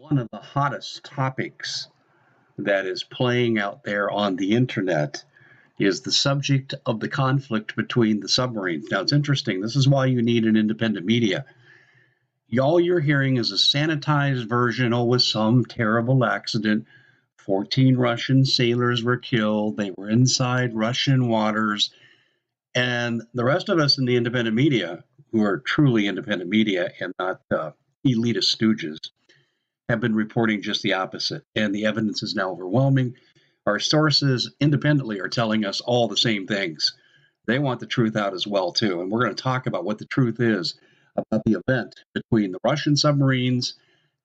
One of the hottest topics that is playing out there on the internet is the subject of the conflict between the submarines. Now, it's interesting. This is why you need an independent media. All you're hearing is a sanitized version. Oh, with some terrible accident, 14 Russian sailors were killed. They were inside Russian waters. And the rest of us in the independent media, who are truly independent media and not elitist stooges, have been reporting just the opposite. And the evidence is now overwhelming. Our sources independently are telling us all the same things. They want the truth out as well, too. And we're going to talk about what the truth is about the event between the Russian submarines,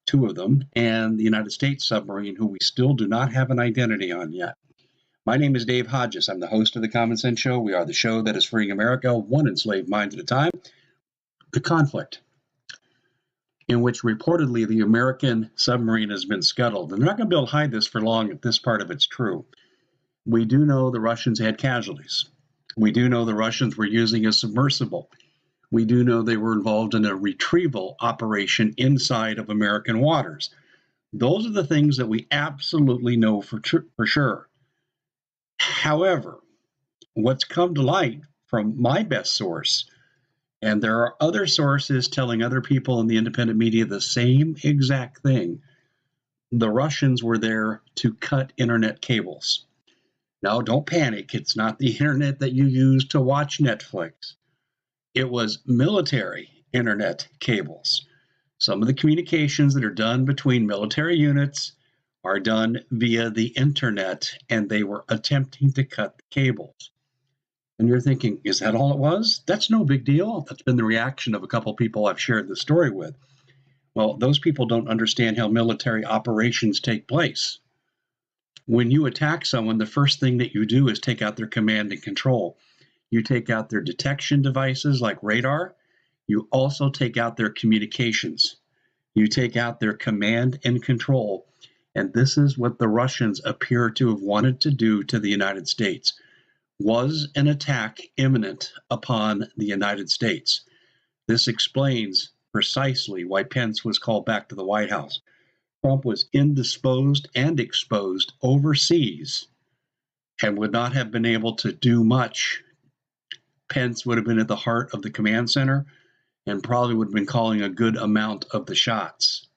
two of them, and the United States submarine, who we still do not have an identity on yet. My name is Dave Hodges. I'm the host of The Common Sense Show. We are the show that is freeing America one enslaved mind at a time. The conflict in which reportedly the American submarine has been scuttled. And they're not going to be able to hide this for long if this part of it's true. We do know the Russians had casualties. We do know the Russians were using a submersible. We do know they were involved in a retrieval operation inside of American waters. Those are the things that we absolutely know for sure. However, what's come to light from my best source, and there are other sources telling other people in the independent media the same exact thing, the Russians were there to cut internet cables. Now, don't panic. It's not the internet that you use to watch Netflix. It was military internet cables. Some of the communications that are done between military units are done via the internet, and they were attempting to cut the cables. And you're thinking, is that all it was? That's no big deal. That's been the reaction of a couple people I've shared the story with. Well, those people don't understand how military operations take place. When you attack someone, the first thing that you do is take out their command and control. You take out their detection devices like radar. You also take out their communications. You take out their command and control. And this is what the Russians appear to have wanted to do to the United States. Was an attack imminent upon the United States? This explains precisely why Pence was called back to the White House. Trump was indisposed and exposed overseas and would not have been able to do much. Pence would have been at the heart of the command center and probably would have been calling a good amount of the shots.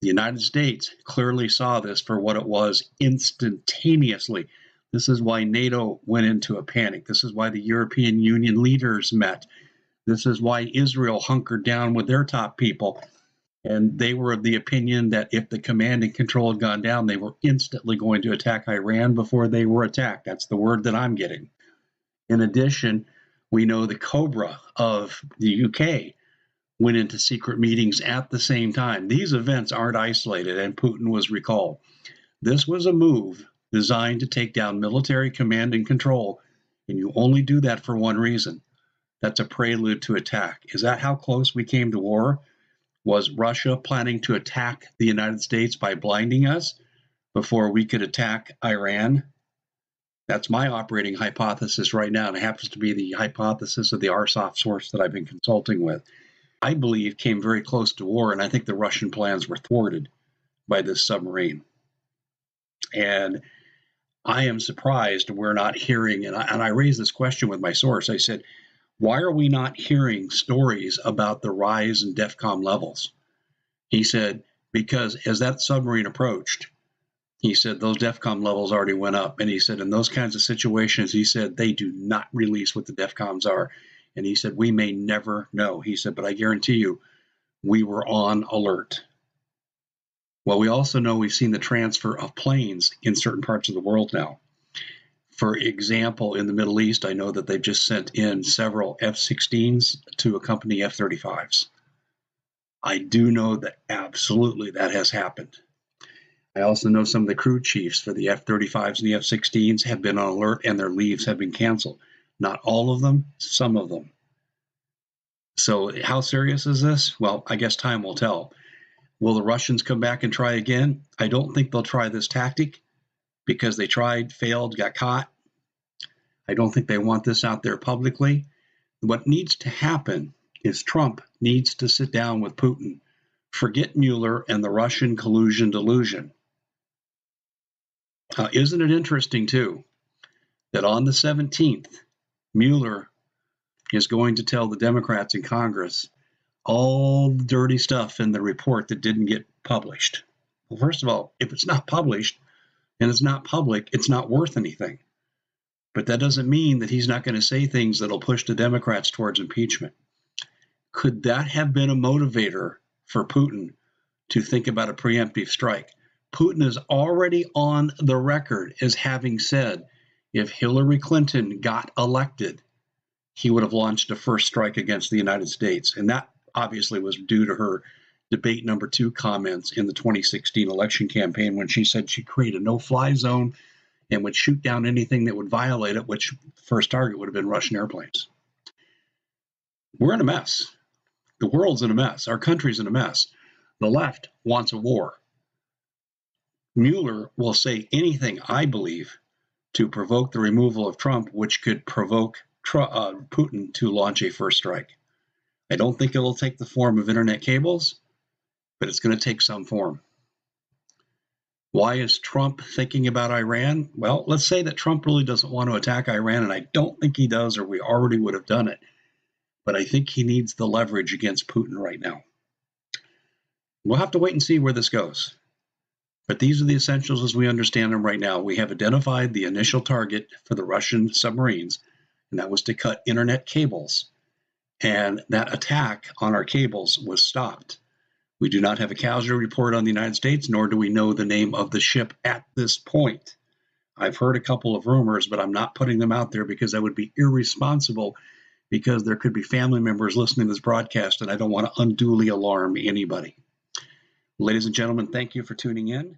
The United States clearly saw this for what it was instantaneously. This is why NATO went into a panic. This is why the European Union leaders met. This is why Israel hunkered down with their top people. And they were of the opinion that if the command and control had gone down, they were instantly going to attack Iran before they were attacked. That's the word that I'm getting. In addition, we know the Cobra of the UK went into secret meetings at the same time. These events aren't isolated, and Putin was recalled. This was a move designed to take down military command and control, and you only do that for one reason. That's a prelude to attack. Is that how close we came to war? Was Russia planning to attack the United States by blinding us before we could attack Iran? That's my operating hypothesis right now, and it happens to be the hypothesis of the RSOF source that I've been consulting with. I believe came very close to war, and I think the Russian plans were thwarted by this submarine. And I am surprised we're not hearing, and I raised this question with my source. I said, why are we not hearing stories about the rise in DEFCON levels? He said, because as that submarine approached, he said those DEFCON levels already went up. And he said in those kinds of situations, he said they do not release what the DEFCONs are. And he said, we may never know. He said, but I guarantee you, we were on alert. Well, we also know we've seen the transfer of planes in certain parts of the world now. For example, in the Middle East, I know that they've just sent in several F-16s to accompany F-35s. I do know that absolutely that has happened. I also know some of the crew chiefs for the F-35s and the F-16s have been on alert and their leaves have been canceled. Not all of them, some of them. So how serious is this? Well, I guess time will tell. Will the Russians come back and try again? I don't think they'll try this tactic because they tried, failed, got caught. I don't think they want this out there publicly. What needs to happen is Trump needs to sit down with Putin Forget Mueller and the Russian collusion delusion. Isn't it interesting, too, that on the 17th, Mueller is going to tell the Democrats in Congress all the dirty stuff in the report that didn't get published? Well, first of all, if it's not published and it's not public, it's not worth anything. But that doesn't mean that he's not going to say things that'll push the Democrats towards impeachment. Could that have been a motivator for Putin to think about a preemptive strike? Putin is already on the record as having said if Hillary Clinton got elected, he would have launched a first strike against the United States. And that obviously was due to her debate number 2 comments in the 2016 election campaign when she said she'd create a no-fly zone and would shoot down anything that would violate it, which first target would have been Russian airplanes. We're in a mess. The world's in a mess. Our country's in a mess. The left wants a war. Mueller will say anything, I believe, to provoke the removal of Trump, which could provoke Putin to launch a first strike. I don't think it'll take the form of internet cables, but it's going to take some form. Why is Trump thinking about Iran? Well, let's say that Trump really doesn't want to attack Iran, and I don't think he does, or we already would have done it. But I think he needs the leverage against Putin right now. We'll have to wait and see where this goes. But these are the essentials as we understand them right now. We have identified the initial target for the Russian submarines, and that was to cut internet cables. And that attack on our cables was stopped. We do not have a casualty report on the United States, nor do we know the name of the ship at this point. I've heard a couple of rumors, but I'm not putting them out there because that would be irresponsible, because there could be family members listening to this broadcast, and I don't want to unduly alarm anybody. Ladies and gentlemen, thank you for tuning in.